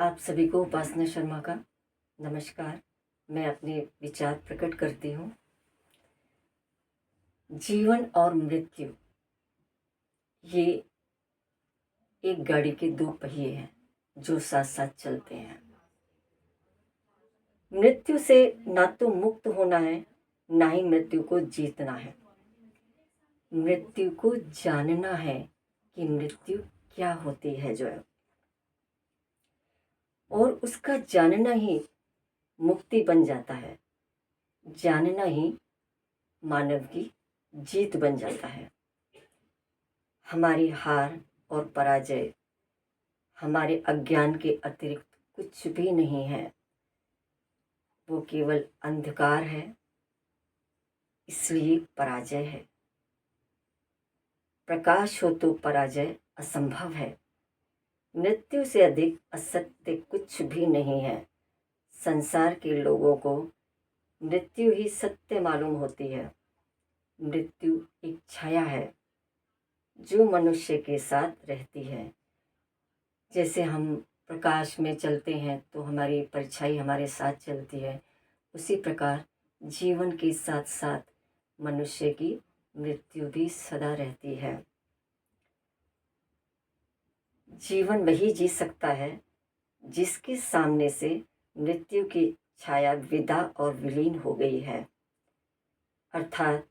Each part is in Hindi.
आप सभी को उपासना शर्मा का नमस्कार। मैं अपने विचार प्रकट करती हूँ। जीवन और मृत्यु ये एक गाड़ी के दो पहिए हैं जो साथ साथ चलते हैं। मृत्यु से ना तो मुक्त होना है, ना ही मृत्यु को जीतना है। मृत्यु को जानना है कि मृत्यु क्या होती है जो है, और उसका जानना ही मुक्ति बन जाता है। जानना ही मानव की जीत बन जाता है। हमारी हार और पराजय हमारे अज्ञान के अतिरिक्त कुछ भी नहीं है। वो केवल अंधकार है, इसलिए पराजय है। प्रकाश हो तो पराजय असंभव है। मृत्यु से अधिक असत्य कुछ भी नहीं है। संसार के लोगों को मृत्यु ही सत्य मालूम होती है। मृत्यु एक छाया है जो मनुष्य के साथ रहती है। जैसे हम प्रकाश में चलते हैं तो हमारी परछाई हमारे साथ चलती है, उसी प्रकार जीवन के साथ साथ मनुष्य की मृत्यु भी सदा रहती है। जीवन वही जी सकता है जिसके सामने से मृत्यु की छाया विदा और विलीन हो गई है। अर्थात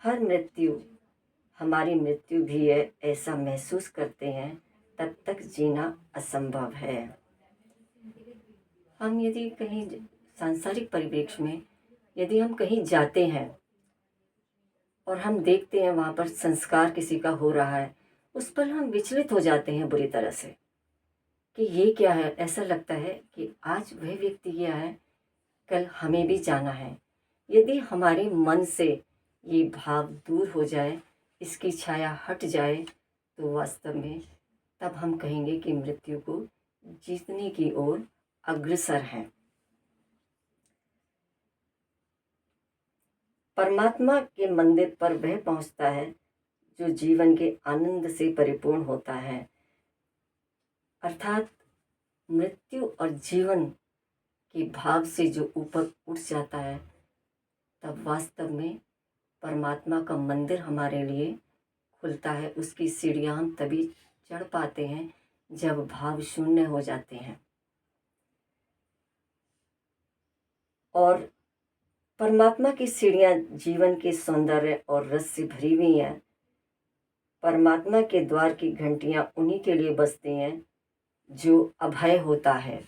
हर मृत्यु हमारी मृत्यु भी है ऐसा महसूस करते हैं, तब तक जीना असंभव है। हम यदि कहीं सांसारिक परिप्रेक्ष्य में यदि हम कहीं जाते हैं और हम देखते हैं वहाँ पर संस्कार किसी का हो रहा है, उस पर हम विचलित हो जाते हैं बुरी तरह से कि ये क्या है। ऐसा लगता है कि आज वह व्यक्ति गया है, कल हमें भी जाना है। यदि हमारे मन से ये भाव दूर हो जाए, इसकी छाया हट जाए, तो वास्तव में तब हम कहेंगे कि मृत्यु को जीतने की ओर अग्रसर हैं। परमात्मा के मंदिर पर वह पहुंचता है जो जीवन के आनंद से परिपूर्ण होता है। अर्थात मृत्यु और जीवन के भाव से जो ऊपर उठ जाता है, तब वास्तव में परमात्मा का मंदिर हमारे लिए खुलता है। उसकी सीढ़ियाँ हम तभी चढ़ पाते हैं जब भाव शून्य हो जाते हैं। और परमात्मा की सीढ़ियाँ जीवन के सौंदर्य और रस से भरी हुई हैं। परमात्मा के द्वार की घंटियाँ उन्हीं के लिए बजती हैं जो अभय होता है।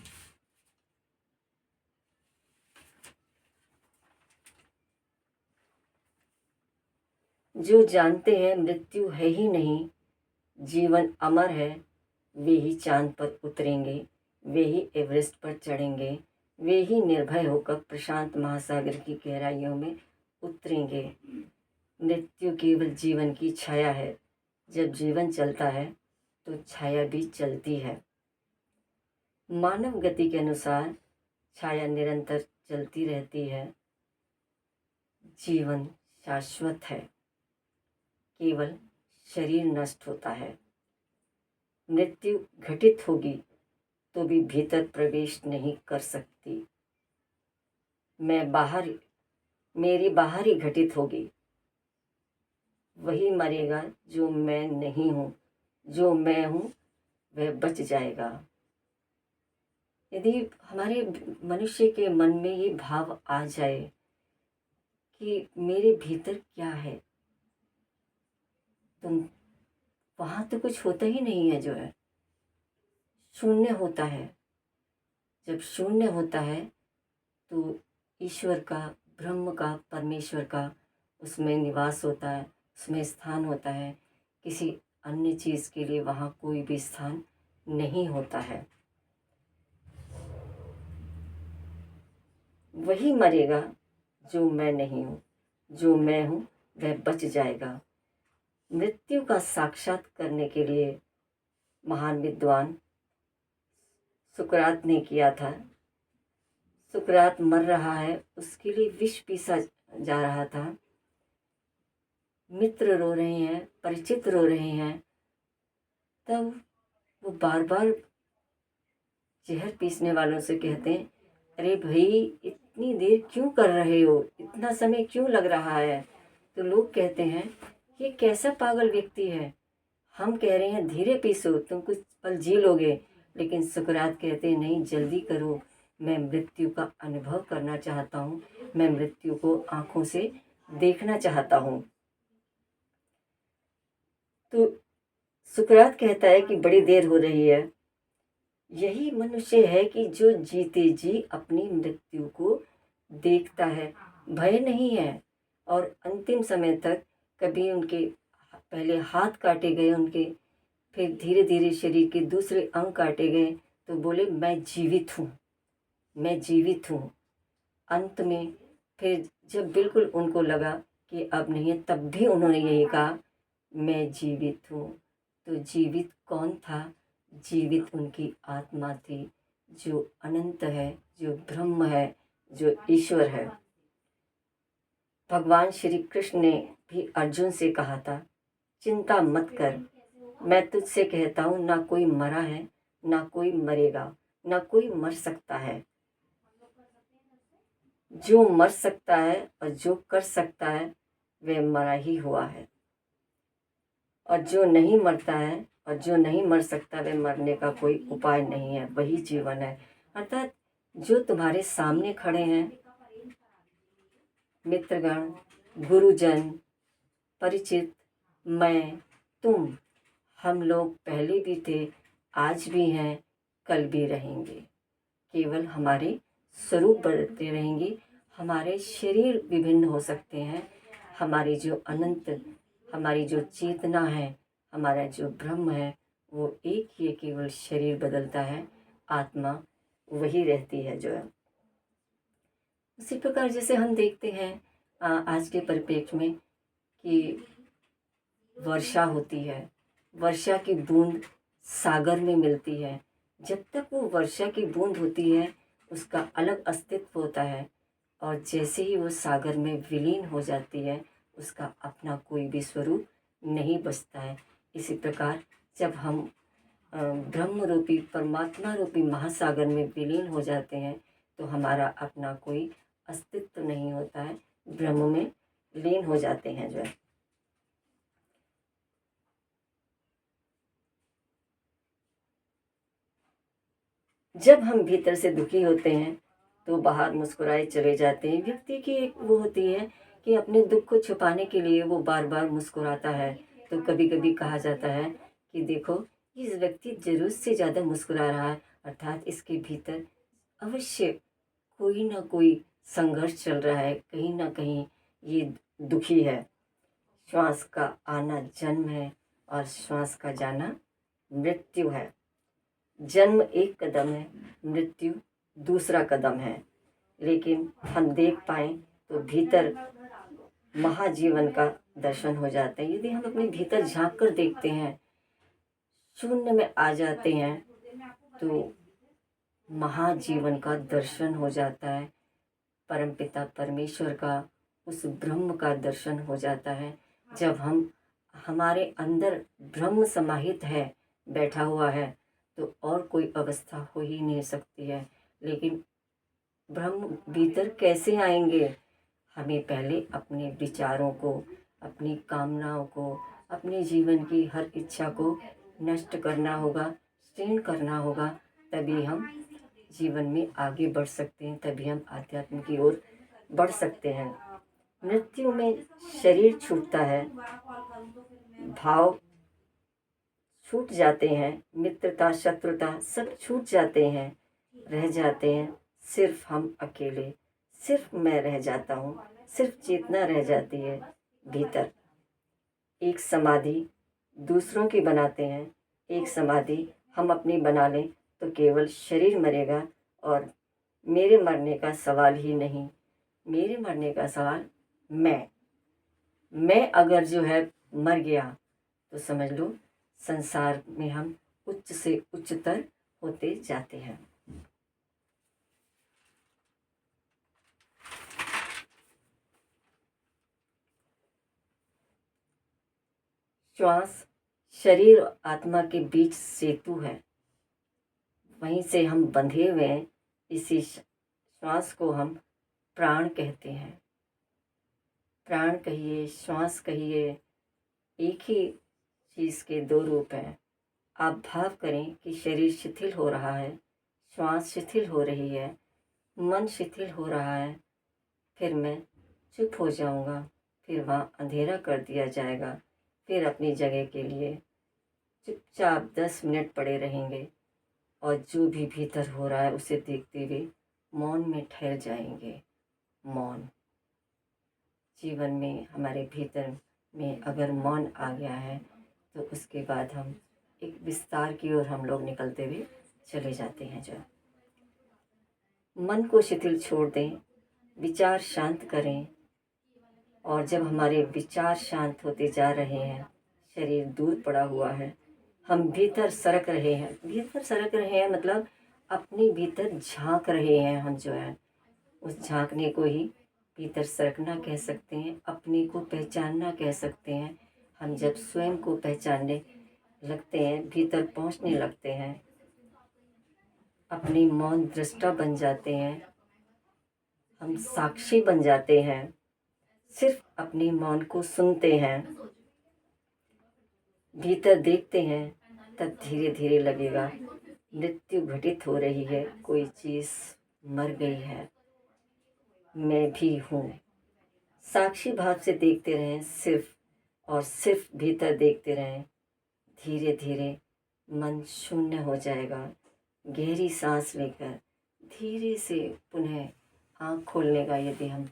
जो जानते हैं मृत्यु है ही नहीं, जीवन अमर है, वे ही चांद पर उतरेंगे, वे ही एवरेस्ट पर चढ़ेंगे, वे ही निर्भय होकर प्रशांत महासागर की गहराइयों में उतरेंगे। मृत्यु केवल जीवन की छाया है। जब जीवन चलता है तो छाया भी चलती है। मानव गति के अनुसार छाया निरंतर चलती रहती है। जीवन शाश्वत है, केवल शरीर नष्ट होता है। मृत्यु घटित होगी तो भी भीतर प्रवेश नहीं कर सकती। मेरी बाहर ही घटित होगी। वही मरेगा जो मैं नहीं हूँ, जो मैं हूँ वह बच जाएगा। यदि हमारे मनुष्य के मन में ये भाव आ जाए कि मेरे भीतर क्या है, तो वहाँ तो कुछ होता ही नहीं है, जो है शून्य होता है। जब शून्य होता है तो ईश्वर का, ब्रह्म का, परमेश्वर का उसमें निवास होता है, उसमें स्थान होता है। किसी अन्य चीज़ के लिए वहाँ कोई भी स्थान नहीं होता है। वही मरेगा जो मैं नहीं हूँ, जो मैं हूँ वह बच जाएगा। मृत्यु का साक्षात करने के लिए महान विद्वान सुकरात ने किया था। सुकरात मर रहा है, उसके लिए विष पीसा जा रहा था। मित्र रो रहे हैं, परिचित रो रहे हैं, तब वो बार बार जहर पीसने वालों से कहते हैं, अरे भाई इतनी देर क्यों कर रहे हो, इतना समय क्यों लग रहा है। तो लोग कहते हैं ये कैसा पागल व्यक्ति है, हम कह रहे हैं धीरे पीसो, तुम कुछ पल जी लोगे। लेकिन सुकरात कहते हैं नहीं, जल्दी करो, मैं मृत्यु का अनुभव करना चाहता हूँ, मैं मृत्यु को आंखों से देखना चाहता हूँ। तो सुकरात कहता है कि बड़ी देर हो रही है। यही मनुष्य है कि जो जीते जी अपनी मृत्यु को देखता है, भय नहीं है, और अंतिम समय तक कभी उनके पहले हाथ काटे गए उनके, फिर धीरे धीरे शरीर के दूसरे अंग काटे गए, तो बोले मैं जीवित हूँ, मैं जीवित हूँ। अंत में फिर जब बिल्कुल उनको लगा कि अब नहीं है, तब भी उन्होंने यही कहा मैं जीवित हूँ। तो जीवित कौन था? जीवित उनकी आत्मा थी, जो अनंत है, जो ब्रह्म है, जो ईश्वर है। भगवान श्री कृष्ण ने भी अर्जुन से कहा था, चिंता मत कर, मैं तुझसे कहता हूँ ना कोई मरा है, ना कोई मरेगा, ना कोई मर सकता है। जो मर सकता है और जो कर सकता है वह मरा ही हुआ है, और जो नहीं मरता है और जो नहीं मर सकता वह मरने का कोई उपाय नहीं है, वही जीवन है। अर्थात जो तुम्हारे सामने खड़े हैं, मित्रगण, गुरुजन, परिचित, मैं, तुम, हम लोग पहले भी थे, आज भी हैं, कल भी रहेंगे। केवल हमारे स्वरूप बदलते रहेंगे, हमारे शरीर विभिन्न हो सकते हैं, हमारी जो अनंत, हमारी जो चेतना है, हमारा जो ब्रह्म है, वो एक ही है, केवल शरीर बदलता है, आत्मा वही रहती है जो है। उसी प्रकार जैसे हम देखते हैं आज के परिप्रेक्ष्य में कि वर्षा होती है, वर्षा की बूंद सागर में मिलती है। जब तक वो वर्षा की बूंद होती है उसका अलग अस्तित्व होता है, और जैसे ही वो सागर में विलीन हो जाती है उसका अपना कोई भी स्वरूप नहीं बचता है। इसी प्रकार जब हम ब्रह्म रूपी परमात्मा रूपी महासागर में विलीन हो जाते हैं तो हमारा अपना कोई अस्तित्व नहीं होता है, ब्रह्म में लीन हो जाते हैं जो है। जब हम भीतर से दुखी होते हैं तो बाहर मुस्कुराए चले जाते हैं। व्यक्ति की एक वो होती है कि अपने दुख को छुपाने के लिए वो बार बार मुस्कुराता है। तो कभी कभी कहा जाता है कि देखो इस व्यक्ति जरूरत से ज़्यादा मुस्कुरा रहा है, अर्थात इसके भीतर अवश्य कोई ना कोई संघर्ष चल रहा है, कहीं ना कहीं ये दुखी है। श्वास का आना जन्म है और श्वास का जाना मृत्यु है। जन्म एक कदम है, मृत्यु दूसरा कदम है। लेकिन हम देख पाए तो भीतर महाजीवन का दर्शन हो जाता है। यदि हम अपने भीतर झांक कर देखते हैं, शून्य में आ जाते हैं, तो महाजीवन का दर्शन हो जाता है। परमपिता परमेश्वर का, उस ब्रह्म का दर्शन हो जाता है। जब हम हमारे अंदर ब्रह्म समाहित है, बैठा हुआ है, तो और कोई अवस्था हो ही नहीं सकती है। लेकिन ब्रह्म भीतर कैसे आएंगे? हमें पहले अपने विचारों को, अपनी कामनाओं को, अपने जीवन की हर इच्छा को नष्ट करना होगा, क्षीण करना होगा, तभी हम जीवन में आगे बढ़ सकते हैं, तभी हम आध्यात्म की ओर बढ़ सकते हैं। मृत्यु में शरीर छूटता है, भाव छूट जाते हैं, मित्रता शत्रुता सब छूट जाते हैं, रह जाते हैं सिर्फ हम अकेले। सिर्फ मैं रह जाता हूँ, सिर्फ चेतना रह जाती है भीतर। एक समाधि दूसरों की बनाते हैं, एक समाधि हम अपनी बना लें तो केवल शरीर मरेगा, और मेरे मरने का सवाल ही नहीं। मेरे मरने का सवाल मैं अगर जो है मर गया तो समझ लो संसार में हम उच्च से उच्चतर होते जाते हैं। श्वास शरीर और आत्मा के बीच सेतु है। वहीं से हम बंधे हुए हैं। इसी श्वास को हम प्राण कहते हैं। प्राण कहिए, श्वास कहिए, एक ही चीज़ के दो रूप हैं। आप भाव करें कि शरीर शिथिल हो रहा है, श्वास शिथिल हो रही है, मन शिथिल हो रहा है। फिर मैं चुप हो जाऊंगा, फिर वहाँ अंधेरा कर दिया जाएगा। फिर अपनी जगह के लिए चुपचाप 10 मिनट पड़े रहेंगे और जो भी भीतर हो रहा है उसे देखते हुए मौन में ठहर जाएंगे। मौन जीवन में हमारे भीतर में अगर मौन आ गया है तो उसके बाद हम एक विस्तार की ओर हम लोग निकलते हुए चले जाते हैं। जो मन को शिथिल छोड़ दें, विचार शांत करें, और जब हमारे विचार शांत होते जा रहे हैं, शरीर दूर पड़ा हुआ है, हम भीतर सरक रहे हैं। भीतर सरक रहे हैं मतलब अपने भीतर झांक रहे हैं हम, जो है उस झांकने को ही भीतर सरकना कह सकते हैं, अपने को पहचानना कह सकते हैं। हम जब स्वयं को पहचानने लगते हैं, भीतर पहुंचने लगते हैं, अपनी मौन दृष्टा बन जाते हैं, हम साक्षी बन जाते हैं, सिर्फ अपनी मौन को सुनते हैं, भीतर देखते हैं, तब धीरे धीरे लगेगा मृत्यु घटित हो रही है, कोई चीज़ मर गई है, मैं भी हूँ। साक्षी भाव से देखते रहें, सिर्फ और सिर्फ भीतर देखते रहें। धीरे धीरे मन शून्य हो जाएगा। गहरी सांस लेकर धीरे से पुनः आँख खोलने का यदि हम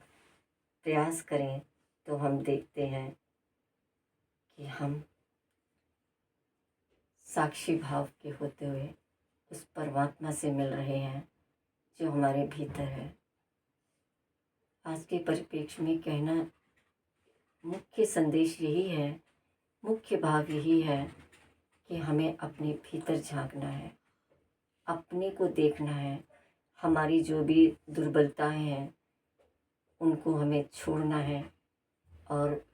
प्रयास करें तो हम देखते हैं कि हम साक्षी भाव के होते हुए उस परमात्मा से मिल रहे हैं जो हमारे भीतर है। आज के परिप्रेक्ष्य में कहना मुख्य संदेश यही है, मुख्य भाव यही है कि हमें अपने भीतर झांकना है, अपने को देखना है। हमारी जो भी दुर्बलताएं हैं उनको हमें छोड़ना है और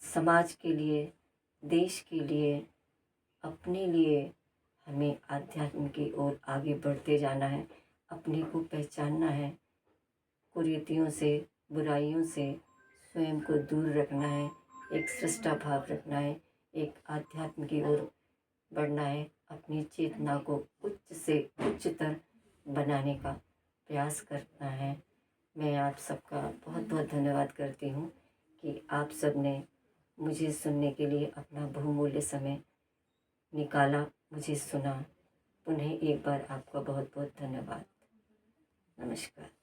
समाज के लिए, देश के लिए, अपने लिए हमें आध्यात्म की ओर आगे बढ़ते जाना है। अपने को पहचानना है, कुरीतियों से, बुराइयों से स्वयं को दूर रखना है, एक सृष्टा भाव रखना है, एक आध्यात्म की ओर बढ़ना है, अपनी चेतना को उच्च से उच्चतर बनाने का प्रयास करना है। मैं आप सबका बहुत बहुत धन्यवाद करती हूँ कि आप सब ने मुझे सुनने के लिए अपना बहुमूल्य समय निकाला, मुझे सुना। पुनः एक बार आपका बहुत बहुत धन्यवाद। नमस्कार।